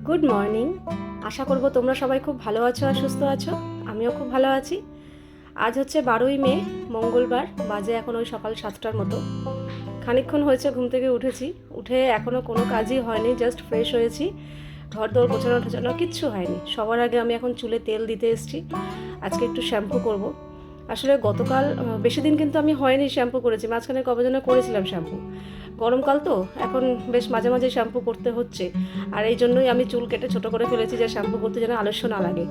Good morning. আশা করব তোমরা সবাই খুব ভালো আছো আর সুস্থ আছো। আমিও খুব ভালো আছি। আজ হচ্ছে 12ই মে, মঙ্গলবার। বাজে এখন ওই সকাল 7টার মতো। খানিকক্ষণ হয়েছে ঘুম থেকে উঠেছি। উঠে এখনও কোনো কাজই হয়নি, জাস্ট ফ্রেশ হয়েছি। ঘর দৌড় গোছানো টোছানো কিচ্ছু হয়নি। সবার আগে আমি এখন চুলে তেল দিতে এসেছি। আজকে একটু শ্যাম্পু করব। আসলে গতকাল বেশি দিন কিন্তু আমি হয়নি শ্যাম্পু করেছি, মাঝখানে কবে যেন করেছিলাম শ্যাম্পু। গরমকাল তো এখন বেশ মাঝে মাঝে শ্যাম্পু করতে হচ্ছে। আর এই জন্যই আমি চুল কেটে ছোটো করে ফেলেছি, যে শ্যাম্পু করতে যেন আলস্য না লাগে।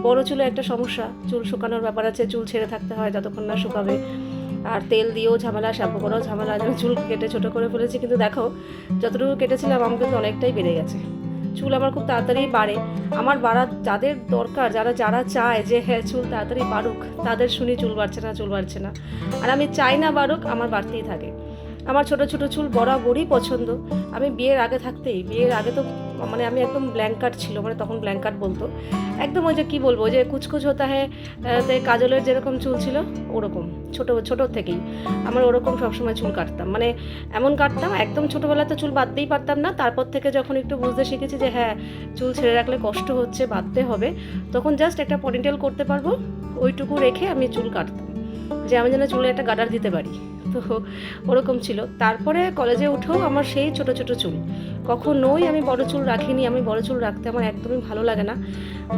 বড় চুলে একটা সমস্যা, চুল শুকানোর ব্যাপার আছে, চুল ছেড়ে থাকতে হয় যতক্ষণ না শুকাবে। আর তেল দিয়েও ঝামেলা, শ্যাম্পু করেও ঝামেলা, যেন চুল কেটে ছোটো করে ফেলেছি। কিন্তু দেখো, যতটুকু কেটেছিলাম আমার কিন্তু অনেকটাই বেড়ে গেছে। চুল আমার খুব তাড়াতাড়ি বাড়ে। আমার বাড়ার যাদের দরকার, যারা যারা চায় যে হ্যাঁ চুল তাড়াতাড়ি বাড়ুক, তাদের শুনি চুল বাড়ছে না চুল বাড়ছে না। আর আমি চাই না বাড়ুক, আমার বাড়তেই থাকে। আমার ছোট ছোট চুল বরাবরই পছন্দ। আমি বিয়ের আগে তো মানে আমি একদম ব্ল্যাঙ্ক কাট ছিল, মানে তখন ব্ল্যাঙ্ক কাট বলতো একদম। ওই যে কী বলবো, যে কুচকুচ হতা হ্যাঁ, কাজলের যেরকম চুল ছিল ওরকম, ছোট থেকেই আমার ওরকম সবসময় চুল কাটতাম। মানে এমন কাটতাম, একদম ছোটোবেলায় তো চুল বাঁধতেই পারতাম না। তারপর থেকে যখন একটু বুঝতে শিখেছি যে হ্যাঁ চুল ছেড়ে রাখলে কষ্ট হচ্ছে, বাঁধতে হবে, তখন জাস্ট একটা পনিটেল করতে পারবো, ওইটুকু রেখে আমি চুল কাটতাম, যে আমি যেন চুলে একটা গার্ডার দিতে পারি। তো ওরকম ছিল। তারপরে কলেজে উঠেও আমার সেই ছোট ছোট চুল, কখনোই আমি বড় চুল রাখিনি। আমি বড় চুল রাখতে আমার একদমই ভালো লাগে না,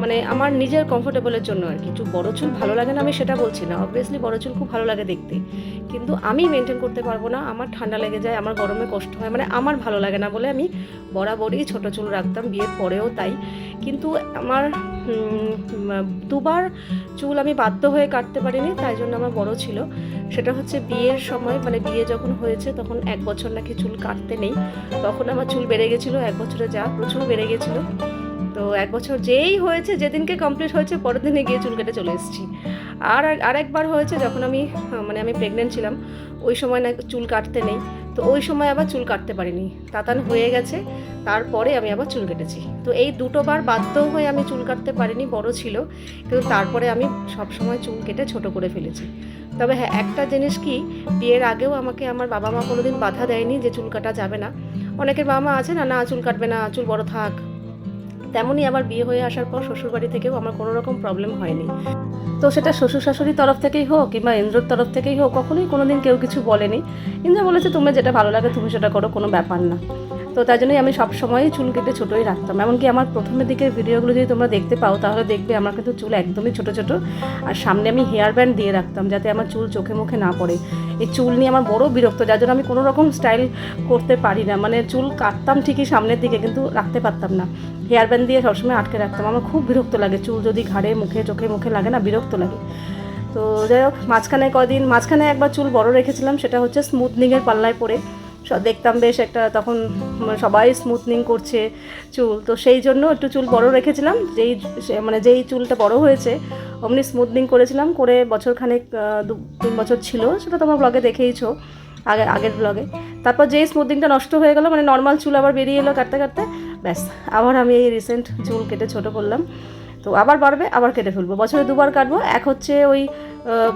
মানে আমার নিজের কমফোর্টেবলের জন্য আর কি। বড় চুল ভালো লাগে না আমি সেটা বলছি না, অবভিয়াসলি বড় চুল খুব ভালো লাগে দেখতে, কিন্তু আমি মেনটেন করতে পারবো না। আমার ঠান্ডা লেগে যায়, আমার গরমে কষ্ট হয়, মানে আমার ভালো লাগে না বলে আমি বরাবরই ছোট চুল রাখতাম, বিয়ের পরেও তাই। কিন্তু আমার দুবার চুল আমি বাধ্য হয়ে কাটতে পারিনি, তাই জন্য আমার বড় ছিল। সেটা হচ্ছে বিয়ের সময়, মানে বিয়ে যখন হয়েছে তখন 1 বছর নাকি চুল কাটতে নেই। তখন আমার চুল বেড়ে গেছিলো, 1 বছরে যা প্রচুর বেড়ে গেছিলো। তো 1 বছর যেই হয়েছে, যেদিনকে কমপ্লিট হয়েছে পরের দিনে গিয়ে চুল কেটে চলে এসেছি। আরেকবার হয়েছে যখন আমি আমি প্রেগনেন্ট ছিলাম, ওই সময় না চুল কাটতে নেই। তো ওই সময় আবার চুল কাটতে পারিনি, তাতান হয়ে গেছে, তারপরে আমি আবার চুল কেটেছি। তো এই দুটোবার বাধ্য হয়ে আমি চুল কাটতে পারিনি, বড় ছিল, কিন্তু তারপরে আমি সব সময় চুল কেটে ছোট করে ফেলেছি। তবে হ্যাঁ, একটা জিনিস কি, বিয়ের আগেও আমাকে আমার বাবা মা কোনোদিন বাধা দেয়নি যে চুল কাটা যাবে না। অনেকের বাবা মা আছে না, না চুল কাটবে না, চুল বড় থাক। তেমনই আবার বিয়ে হয়ে আসার পর শ্বশুরবাড়ি থেকেও আমার কোনো রকম প্রবলেম হয়নি। তো সেটা শ্বশুর শাশুড়ির তরফ থেকেই হোক কিংবা ইন্দ্রর তরফ থেকেই হোক, কখনোই কোনোদিন কেউ কিছু বলেনি। ইন্দ্র বলেছে তুমি যেটা ভালো লাগে তুমি সেটা করো, কোনো ব্যাপার না। তো তাই জন্যই আমি সবসময়ই চুল কেটে ছোটোই রাখতাম। এমনকি আমার প্রথমের দিকের ভিডিওগুলো যদি তোমরা দেখতে পাও তাহলে দেখবে আমার কিন্তু চুল একদমই ছোটো ছোটো। আর সামনে আমি হেয়ার ব্যান্ড দিয়ে রাখতাম যাতে আমার চুল চোখে মুখে না পড়ে। এই চুল নিয়ে আমার বড় বিরক্ত, যার জন্য আমি কোনো রকম স্টাইল করতে পারি না। মানে চুল কাটতাম ঠিকই সামনের দিকে, কিন্তু রাখতে পারতাম না, হেয়ার ব্যান্ড দিয়ে সবসময় আটকে রাখতাম। আমার খুব বিরক্ত লাগে, চুল যদি ঘাড়ে মুখে চোখে মুখে লাগে না, বিরক্ত লাগে। তো যাই হোক, মাঝখানে একবার চুল বড় রেখেছিলাম, সেটা হচ্ছে স্মুথনিংয়ের পাল্লায় পড়ে। দেখতাম বেশ একটা, তখন সবাই স্মুথনিং করছে চুল, তো সেই জন্য একটু চুল বড় রেখেছিলাম। যেই চুলটা বড় হয়েছে অমনি স্মুথনিং করেছিলাম, করে বছরখানেক 2-3 বছর ছিল, সেটা তোমার ব্লগে দেখেইছো, আগের ব্লগে। তারপর যেই স্মুথনিংটা নষ্ট হয়ে গেল, মানে নর্মাল চুল আবার বেরিয়ে এলো কাটতে কাটতে, ব্যাস আবার আমি এই রিসেন্ট চুল কেটে ছোটো করলাম। তো আবার বাড়বে, আবার কেটে ফেলবো, বছরে 2বার কাটবো। এক হচ্ছে ওই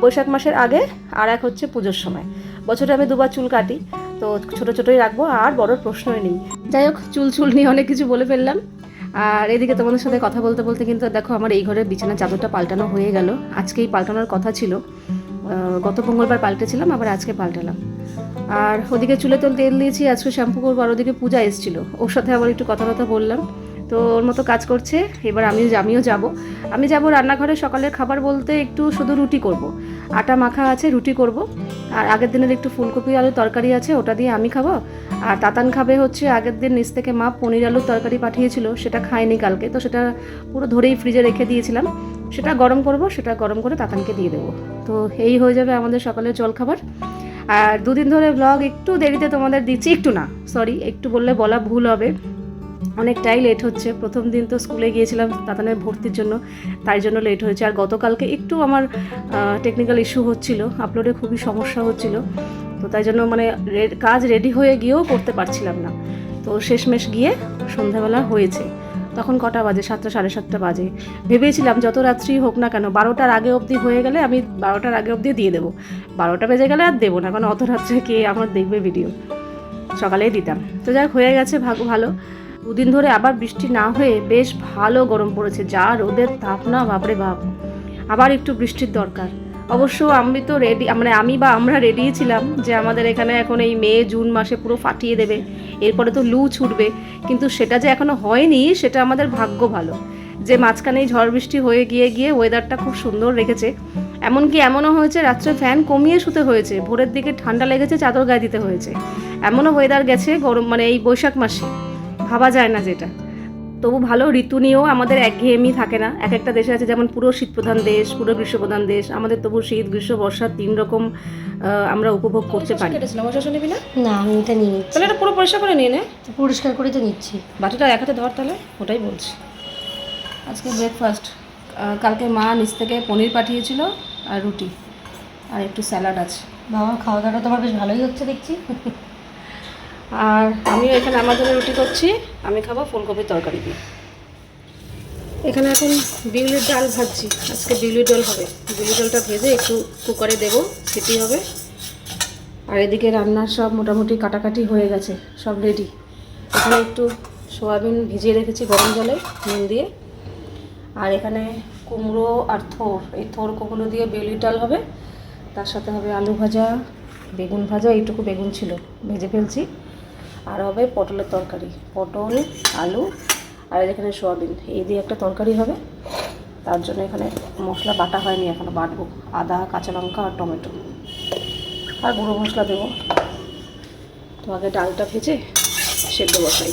বৈশাখ মাসের আগে, আর এক হচ্ছে পুজোর সময়। বছরে আমি 2বার চুল কাটি, তো ছোটো ছোটোই রাখবো, আর বড়োর প্রশ্নই নেই। যাই হোক, চুল নিয়ে অনেক কিছু বলে ফেললাম। আর এদিকে তোমাদের সাথে কথা বলতে বলতে কিন্তু দেখো আমার এই ঘরের বিছানার চাদরটা পাল্টানো হয়ে গেল। আজকেই পাল্টানোর কথা ছিল, গত মঙ্গলবার পাল্টেছিলাম, আবার আজকে পাল্টালাম। আর ওদিকে চুলে তো তেল দিয়েছি, আজকে শ্যাম্পু করবো। আর ওদিকে পূজা এসেছিলো, ওর সাথে আবার একটু কথা বললাম। তো ওর মতো কাজ করছে। এবার আমিও যাব রান্নাঘরে। সকালের খাবার বলতে একটু শুধু রুটি করব, আটা মাখা আছে, রুটি করব। আর আগের দিনের একটু ফুলকপি আলুর তরকারি আছে, ওটা দিয়ে আমি খাবো। আর তাতান খাবে হচ্ছে আগের দিন নিচ থেকে মা পনির আলুর তরকারি পাঠিয়েছিল, সেটা খায়নি কালকে, তো সেটা পুরো ধরেই ফ্রিজে রেখে দিয়েছিলাম। সেটা গরম করব, সেটা গরম করে তাতানকে দিয়ে দেবো। তো এই হয়ে যাবে আমাদের সকালের জলখাবার। আর 2 দিন ধরে ব্লগ একটু দেরিতে তোমাদের দিচ্ছি, একটু বললে বলা ভুল হবে, অনেকটাই লেট হচ্ছে। প্রথম দিন তো স্কুলে গিয়েছিলাম তাতানের ভর্তির জন্য, তাই জন্য লেট হয়েছে। আর গতকালকে একটু আমার টেকনিক্যাল ইস্যু হচ্ছিল, আপলোডে খুবই সমস্যা হচ্ছিল, তো তাই জন্য মানে কাজ রেডি হয়ে গিয়েও করতে পারছিলাম না। তো শেষমেশ গিয়ে সন্ধ্যাবেলা হয়েছে। তখন কটা বাজে? 7টা 7:30 বাজে। ভেবেছিলাম যত রাত্রি হোক না কেন, 12টার আগে অবধি হয়ে গেলে আমি 12টার আগে অবধি দিয়ে দেবো, 12টা বেজে গেলে আর দেবো না, কারণ অত রাত্রে কে আমার দেখবে ভিডিও, সকালেই দিতাম। তো যাই হয়ে গেছে, ভালো। দুদিন ধরে আবার বৃষ্টি না হয়ে বেশ ভালো গরম পড়েছে, যা রোদের তাপ না, বাপরে বাপ। আবার একটু বৃষ্টির দরকার। অবশ্য আমি তো রেডি, মানে আমরা রেডিই ছিলাম যে আমাদের এখানে এখন এই মে জুন মাসে পুরো ফাটিয়ে দেবে, এরপরে তো লু ছুটবে। কিন্তু সেটা যে এখনো হয়নি, সেটা আমাদের ভাগ্য ভালো যে মাঝখানেই ঝড় বৃষ্টি হয়ে গিয়ে ওয়েদারটা খুব সুন্দর রেখেছে। এমনকি এমনও হয়েছে রাত্রে ফ্যান কমিয়ে শুতে হয়েছে, ভোরের দিকে ঠান্ডা লেগেছে, চাদর গায়ে দিতে হয়েছে। এমনও ওয়েদার গেছে গরম, মানে এই বৈশাখ মাসে ভাবা যায় না যেটা। তবু ভালো, ঋতু নিয়েও আমাদের একঘেয়েমি থাকে না। এক একটা দেশে আছে যেমন পুরো শীতপ্রধান দেশ, পুরো গ্রীষ্মপ্রধান দেশ, আমাদের তবু শীত গ্রীষ্ম বর্ষা 3 রকম আমরা উপভোগ করতে পারি। শশা নিবি না? না, আমি এটা নিয়ে নিচ্ছি। তাহলে এটা পুরো পরিষ্কার করে নিয়ে নে। তো পরিষ্কার করে তো নিচ্ছি। বাটিটা এক হাতে ধর, তাহলে ওটাই বলছি। আজকে ব্রেকফাস্ট, কালকে মা নিচ থেকে পনির পাঠিয়েছিল আর রুটি আর একটু স্যালাড আছে। বাবা, খাওয়া দাওয়াটা তোমার বেশ ভালোই হচ্ছে দেখছি। আর আমিও এখানে আমার জন্য রুটি করছি, আমি খাবো ফুলকপির তরকারি দিয়ে। এখানে এখন বিউলির ডাল ভাজছি, আজকে বিউলির ডাল হবে। বিউলির ডালটা ভেজে একটু কুকারে দেবো, সিটি হবে। আর এদিকে রান্নার সব মোটামুটি কাটাকাটি হয়ে গেছে, সব রেডি। এখানে একটু সোয়াবিন ভিজিয়ে রেখেছি গরম জলে নুন দিয়ে। আর এখানে কুমড়ো আর থোর, এই থোর কুমড়ো দিয়ে বিউলির ডাল হবে। তার সাথে হবে আলু ভাজা, বেগুন ভাজা, এইটুকু বেগুন ছিল ভেজে ফেলছি। আর হবে পটলের তরকারি, পটল আলু আর এখানে সোয়াবিন, এই দিয়ে একটা তরকারি হবে। তার জন্য এখানে মশলা বাটা হয়নি, এখনও বাটবো। আদা, কাঁচা লঙ্কা আর টমেটো আর গুঁড়ো মশলা দেবো। তো আগে ডালটা ভেজে সেদ্ধ বসাই।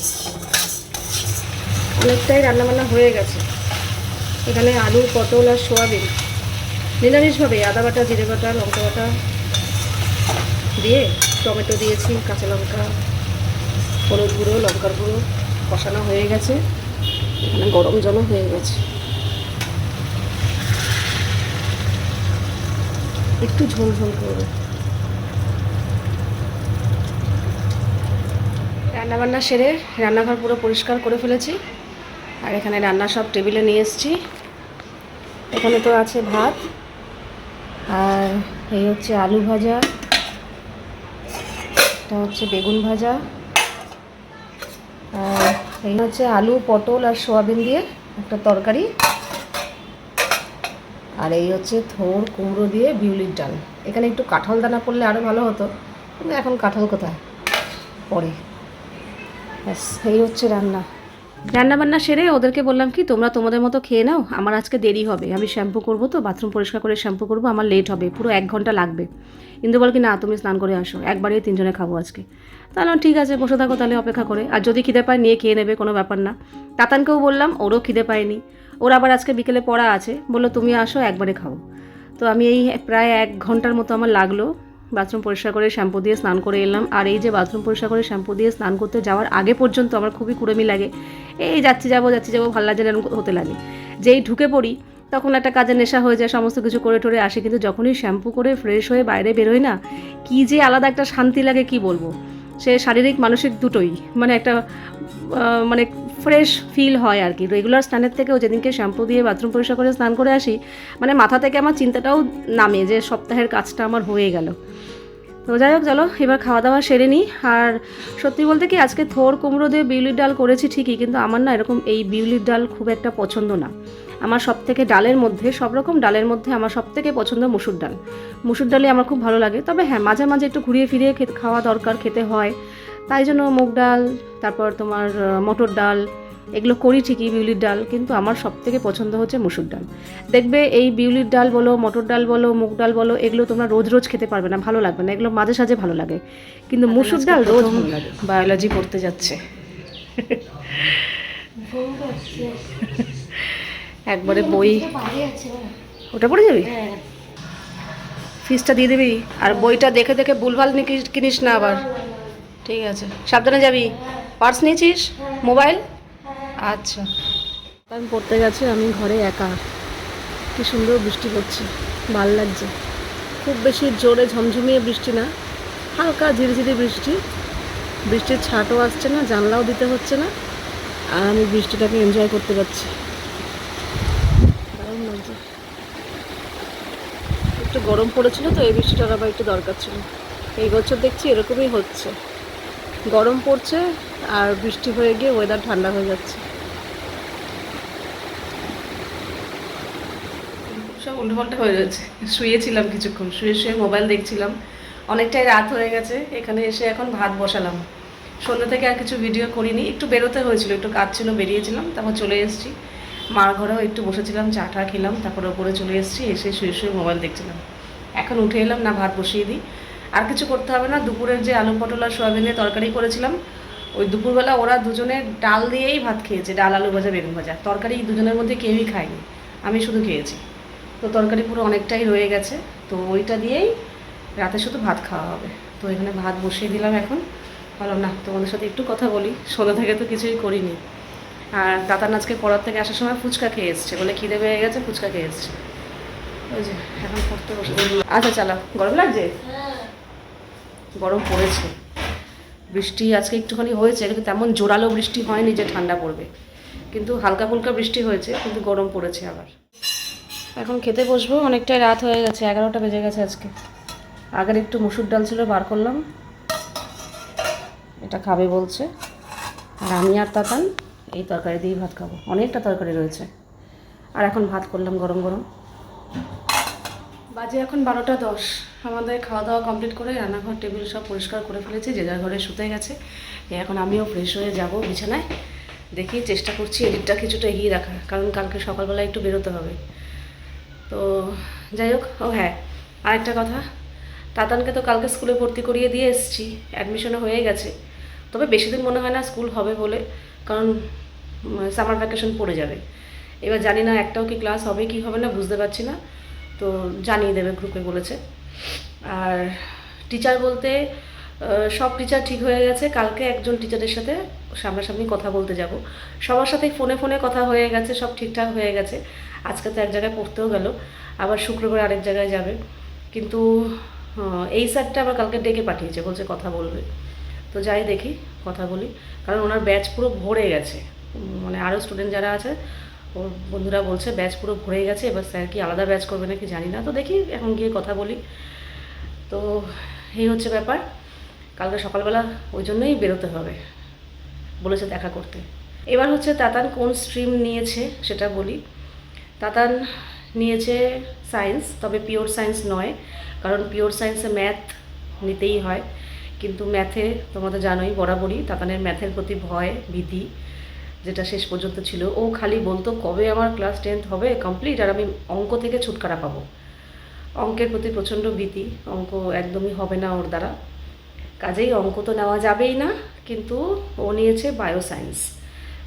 অনেকটাই রান্নাবান্না হয়ে গেছে। এখানে আলু, পটল আর সোয়াবিন নিরামিষভাবে আদা বাটা, জিরে বাটা, লঙ্কা বাটা দিয়ে, টমেটো দিয়েছি, কাঁচা লঙ্কা, হলুদ গুঁড়ো, লঙ্কার গুঁড়ো কষানো হয়ে গেছে। এখানে গরম জলও হয়ে গেছে, একটু ঝোল ঝোল করবে। রান্নাবান্না সেরে রান্নাঘর পুরো পরিষ্কার করে ফেলেছি। আর এখানে রান্না সব টেবিলে নিয়ে এসেছি। এখানে তো আছে ভাত, আর এই হচ্ছে আলু ভাজা, এটা হচ্ছে বেগুন ভাজা, আর এই হচ্ছে আলু, পটল আর সোয়াবিন দিয়ে একটা তরকারি, আর এই হচ্ছে থোর কুমড়ো দিয়ে বিউলির ডাল। এখানে একটু কাঁঠাল দানা পড়লে আরও ভালো হতো, কিন্তু এখন কাঁঠাল কোথায়, পরে। ব্যাস, এই হচ্ছে রান্নাবান্না সেরে ওদেরকে বললাম কি তোমরা তোমাদের মতো খেয়ে নাও, আমার আজকে দেরি হবে, আমি শ্যাম্পু করবো, তো বাথরুম পরিষ্কার করে শ্যাম্পু করবো, আমার লেট হবে, পুরো 1 ঘন্টা লাগবে। কিন্তু বল কি না, তুমি স্নান করে আসো, একবারেই 3 জনে খাবো আজকে। তাহলে ঠিক আছে, বসে থাকো তাহলে অপেক্ষা করে, আর যদি খিদে পায় নিয়ে খেয়ে নেবে, কোনো ব্যাপার না। তাতানকেও বললাম, ওরও খিদে পায়নি, ওর আবার আজকে বিকেলে পড়া আছে, বললো তুমি আসো একবারে খাবো। তো আমি এই প্রায় 1 ঘন্টার মতো আমার লাগলো বাথরুম পরিষ্কার করে শ্যাম্পু দিয়ে স্নান করে এলাম। আর এই যে বাথরুম পরিষ্কার করে শ্যাম্পু দিয়ে স্নান করতে যাওয়ার আগে পর্যন্ত আমার খুবই কুড়েমি লাগে, এই যাচ্ছি যাবো ভালো লাগে না, এরকম হতে লাগে। যেই ঢুকে পড়ি তখন একটা কাজের নেশা হয়ে যায়, সমস্ত কিছু করে টোরে আসি, কিন্তু যখনই শ্যাম্পু করে ফ্রেশ হয়ে বাইরে বেরোই না, কী যে আলাদা একটা শান্তি লাগে কি বলবো। সে শারীরিক মানসিক দুটোই, মানে একটা মানে ফ্রেশ ফিল হয় আর কি। রেগুলার স্নানের থেকেও যেদিনকে শ্যাম্পু দিয়ে বাথরুম পরিষ্কার করে স্নান করে আসি, মানে মাথা থেকে আমার চিন্তাটাও নামে যে সপ্তাহের কাজটা আমার হয়ে গেল। তো যাই হোক, চলো এবার খাওয়া দাওয়া সেরে নিই। আর সত্যি বলতে কি, আজকে থোর কুমড়ো দিয়ে বিউলির ডাল করেছি ঠিকই, কিন্তু আমার না এরকম এই বিউলির ডাল খুব একটা পছন্দ না। আমার সব থেকে ডালের মধ্যে, সব রকম ডালের মধ্যে আমার সব থেকে পছন্দ মুসুর ডাল। মুসুর ডালই আমার খুব ভালো লাগে। তবে হ্যাঁ, মাঝে মাঝে একটু ঘুরিয়ে ফিরিয়ে খাওয়া দরকার, খেতে হয়, তাই জন্য মুগ ডাল, তারপর তোমার মটর ডাল, এগুলো করি ঠিকই, বিউলির ডাল, কিন্তু আমার সব থেকে পছন্দ হচ্ছে মুসুর ডাল। দেখবে এই বিউলির ডাল বলো, মটর ডাল বলো, মুগ ডাল বলো, এগুলো তোমরা রোজ রোজ খেতে পারবে না, ভালো লাগবে না, এগুলো মাঝে সাঝে ভালো লাগে, কিন্তু মুসুর ডাল রোজ ভালো লাগে। বায়োলজি পড়তে যাচ্ছে একবারে বই, ওটা পড়ে যাবি, ফিসটা দিয়ে দিবি, আর বইটা দেখে দেখে ভুলভাল কিনিস না আবার, ঠিক আছে, সাবধানে যাবি। পার্স নিয়েছিস, মোবাইল? আচ্ছা। আমি পড়তে গেছি, আমি ঘরে একা, কি সুন্দর বৃষ্টি পড়ছে, ভাল লাগছে। খুব বেশি জোরে ঝমঝমিয়ে বৃষ্টি না, হালকা ঝিরিঝিরি বৃষ্টি, বৃষ্টির ছাটও আসছে না, জানলাও দিতে হচ্ছে না, আর আমি বৃষ্টিটাকে এনজয় করতে পারছি, দারুণ লাগছে। একটু গরম পড়েছিল তো, এই বৃষ্টিটার আবার একটু দরকার ছিল। এই বছর দেখছি এরকমই হচ্ছে, গরম পড়ছে আর বৃষ্টি হয়ে গিয়ে ওয়েদার ঠান্ডা হয়ে যাচ্ছে। সব উল্টোপাল্টা হয়ে রয়েছে। শুয়েছিলাম কিছুক্ষণ, শুয়ে শুয়ে মোবাইল দেখছিলাম, অনেকটাই রাত হয়ে গেছে। এখানে এসে এখন ভাত বসালাম। সন্ধ্যা থেকে আর কিছু ভিডিও করিনি, একটু বেরোতে হয়েছিল, একটু কাজ ছিল, বেরিয়েছিলাম, তারপর চলে এসেছি। মার ঘরেও একটু বসেছিলাম, চা টা খেলাম, তারপরে ওপরে চলে এসেছি, এসে শুয়ে শুয়ে মোবাইল দেখছিলাম। এখন উঠে এলাম, না ভাত বসিয়ে দিই, আর কিছু করতে হবে না। দুপুরের যে আলু পটল আর সোয়াবিন দিয়ে তরকারি করেছিলাম, ওই দুপুরবেলা ওরা দুজনে ডাল দিয়েই ভাত খেয়েছে, ডাল আলু ভাজা বেগুন ভাজা। তরকারি দুজনের মধ্যে কেউই খায়নি, আমি শুধু খেয়েছি। তো তরকারি পুরো অনেকটাই রয়ে গেছে, তো ওইটা দিয়েই রাতে শুধু ভাত খাওয়া হবে। তো এখানে ভাত বসিয়ে দিলাম এখন। ভাবলাম না তোমাদের সাথে একটু কথা বলি, সন্ধ্যা থেকে তো কিছুই করিনি। আর দাদার আজকে পড়ার থেকে আসার সময় ফুচকা খেয়ে এসছে, বলে খিদে পেয়ে গেছে, ফুচকা খেয়ে এসছে। ওই যে এখন পড়তে বসে। আচ্ছা চালাও। গরম লাগছে? গরম পড়েছে। বৃষ্টি আজকে একটুখানি হয়েছে, কিন্তু তেমন জোরালো বৃষ্টি হয়নি যে ঠান্ডা পড়বে, কিন্তু হালকা ফুলকা বৃষ্টি হয়েছে, কিন্তু গরম পড়েছে আবার। এখন খেতে বসবো, অনেকটাই রাত হয়ে গেছে, 11টা বেজে গেছে আজকে। আগের একটু মুসুর ডাল ছিল, বার করলাম, এটা খাবে বলছে। আর আমি আর তাতান এই তরকারি দিয়েই ভাত খাবো, অনেকটা তরকারি রয়েছে। আর এখন ভাত করলাম গরম গরম। বাজে এখন 12টা 10। আমাদের খাওয়া দাওয়া কমপ্লিট করে রান্নাঘর টেবিল সব পরিষ্কার করে ফেলেছি, যে যার ঘরে শুতে গেছে। এখন আমিও ফ্রেশ হয়ে যাব বিছানায়। দেখি, চেষ্টা করছি এডিটটা কিছুটা এগিয়ে রাখা, কারণ কালকে সকালবেলা একটু বেরোতে হবে। তো যাই হোক, ও হ্যাঁ, আরেকটা কথা, তাতানকে তো কালকে স্কুলে ভর্তি করিয়ে দিয়ে এসেছি, অ্যাডমিশনও হয়ে গেছে। তবে বেশি দিন মনে হয় না স্কুল হবে বলে, কারণ সামার ভ্যাকেশন পড়ে যাবে। এবার জানি না একটাও কি ক্লাস হবে কি হবে না, বুঝতে পারছি না। তো জানিয়ে দেবে, গ্রুপে বলেছে। আর টিচার বলতে সব টিচার ঠিক হয়ে গেছে। কালকে একজন টিচারের সাথে সামনাসামনি কথা বলতে যাব। সবার সাথেই ফোনে ফোনে কথা হয়ে গেছে, সব ঠিকঠাক হয়ে গেছে। আজকে তো এক জায়গায় পড়তেও গেল, আবার শুক্রবার আরেক জায়গায় যাবে। কিন্তু এই স্যারটা আবার কালকে ডেকে পাঠিয়েছে, বলছে কথা বলবে। তো যাই দেখি, কথা বলি, কারণ ওনার ব্যাচ পুরো ভরে গেছে। মানে আরও স্টুডেন্ট যারা আছে, ওর বন্ধুরা বলছে ব্যাচ পুরো ভরে গেছে, এবার স্যার কি আলাদা ব্যাচ করবে নাকি জানি না। তো দেখি, এখন গিয়ে কথা বলি। তো এই হচ্ছে ব্যাপার। কালকে সকালবেলা ওই জন্যই বেরোতে হবে, বলেছে দেখা করতে। এবার হচ্ছে তাতান কোন স্ট্রিম নিয়েছে সেটা বলি। তাতান নিয়েছে সায়েন্স, তবে পিওর সায়েন্স নয়, কারণ পিওর সায়েন্সে ম্যাথ নিতেই হয়। কিন্তু ম্যাথে তোমাদের জানোই বরাবরই তাতানের ম্যাথের প্রতি ভয় ভীতি, যেটা শেষ পর্যন্ত ছিল। ও খালি বলতো কবে আমার ক্লাস 10th হবে কমপ্লিট, আর আমি অঙ্ক থেকে ছুটকারা পাবো। অঙ্কের প্রতি প্রচণ্ড ভীতি, অঙ্ক একদমই হবে না ওর দ্বারা। কাজেই অঙ্ক তো নেওয়া যাবেই না, কিন্তু ও নিয়েছে বায়োসায়েন্স।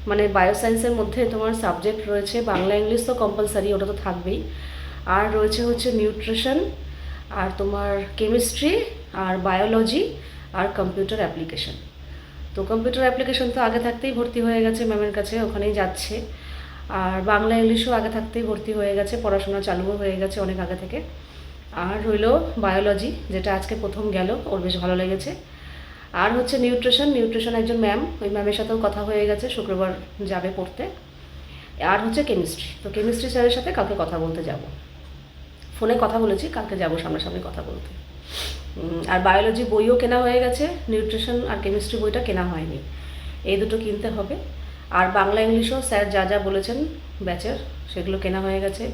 মানে বায়োসায়েন্সের মধ্যে তোমার সাবজেক্ট রয়েছে বাংলা ইংলিশ তো কম্পালসারি, ওটা তো থাকবেই। আর রয়েছে হচ্ছে নিউট্রিশন, আর তোমার কেমিস্ট্রি, আর বায়োলজি, আর কম্পিউটার অ্যাপ্লিকেশন। তো কম্পিউটার অ্যাপ্লিকেশন তো আগে থাকতেই ভর্তি হয়ে গেছে ম্যামের কাছে, ওখানেই যাচ্ছে। আর বাংলা ইংলিশও আগে থাকতেই ভর্তি হয়ে গেছে, পড়াশোনা চালুও হয়ে গেছে অনেক আগে থেকে। আর রইল বায়োলজি, যেটা আজকে প্রথম গেল, ওর বেশ ভালো লেগেছে। আর হচ্ছে নিউট্রিশন, নিউট্রিশন একজন ম্যাম, ওই ম্যামের সাথেও কথা হয়ে গেছে, শুক্রবার যাবে পড়তে। আর হচ্ছে কেমিস্ট্রি, তো কেমিস্ট্রি স্যারের সাথে কালকে কথা বলতে যাব। ফোনে কথা বলেছি, কালকে যাব সামনাসামনি কথা বলতে। আর বায়োলজি বইও কেনা হয়ে গেছে, নিউট্রিশন আর কেমিস্ট্রি বইটা কেনা হয়নি, এই দুটো কিনতে হবে। আর বাংলা ইংলিশও স্যার যা যা বলেছেন ব্যাচের, সেগুলো কেনা হয়ে গেছে।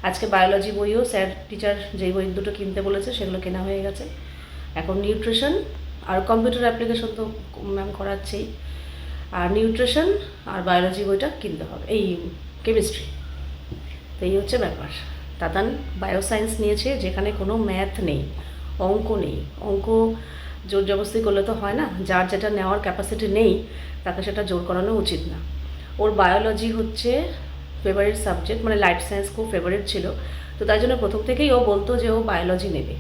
আজকে বায়োলজি বইও স্যার টিচার যেই বই দুটো কিনতে বলেছে সেগুলো কেনা হয়ে গেছে। এখন নিউট্রিশন আর কম্পিউটার অ্যাপ্লিকেশন তো ম্যাম করাচ্ছেই, আর নিউট্রিশন আর বায়োলজি বইটা কিনতে হবে, এই কেমিস্ট্রি। তো এই হচ্ছে ব্যাপার। তাতান বায়োসায়েন্স নিয়েছে, যেখানে কোনো ম্যাথ নেই, অঙ্ক নেই। অঙ্ক জোর জবরদস্তি করলে তো হয় না, যার যেটা নেওয়ার ক্যাপাসিটি নেই তাকে সেটা জোর করানো উচিত না। ওর বায়োলজি হচ্ছে ফেভারিট সাবজেক্ট, মানে লাইফ সায়েন্স খুব ফেভারিট ছিল। তো তাই জন্য প্রথম থেকেই ও বলতো যে ও বায়োলজি নেবে,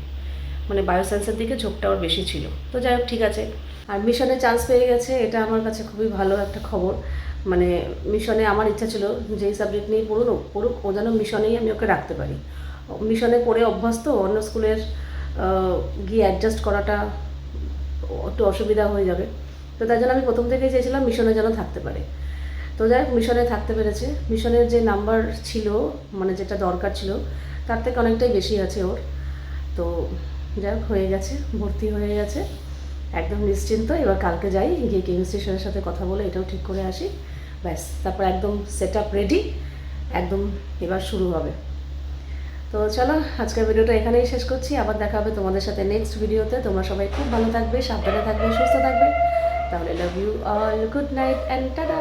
মানে বায়োসায়েন্সের দিকে ঝোঁকটা ওর বেশি ছিল। তো যাই হোক, ঠিক আছে। আর মিশনে চান্স পেয়ে গেছে, এটা আমার কাছে খুবই ভালো একটা খবর। মানে মিশনে আমার ইচ্ছা ছিল যেই সাবজেক্ট নিয়ে পড়ুক ও যেন মিশনেই আমি ওকে রাখতে পারি। মিশনে পড়ে অভ্যস্ত, অন্য স্কুলের গিয়ে অ্যাডজাস্ট করাটা একটু অসুবিধা হয়ে যাবে। তো তাই জন্য আমি প্রথম থেকেই চেয়েছিলাম মিশনে যেন থাকতে পারে। তো যাই হোক, মিশনে থাকতে পেরেছে। মিশনের যে নাম্বার ছিল, মানে যেটা দরকার ছিল, তার থেকে অনেকটাই বেশি আছে ওর। তো যাই হোক, হয়ে গেছে, ভর্তি হয়ে গেছে। একদম নিশ্চিন্ত। এবার কালকে যাই, গিয়ে কেমিস্ট্রি স্যারের সাথে কথা বলে এটাও ঠিক করে আসি, ব্যাস তারপর একদম সেট আপ রেডি, একদম এবার শুরু হবে। তো চলো আজকের ভিডিওটা এখানেই শেষ করছি, আবার দেখা হবে তোমাদের সাথে নেক্সট ভিডিওতে। তোমরা সবাই খুব ভালো থাকবে, সাবধানে থাকবে, সুস্থ থাকবে। তাহলে love you all, good night and tata.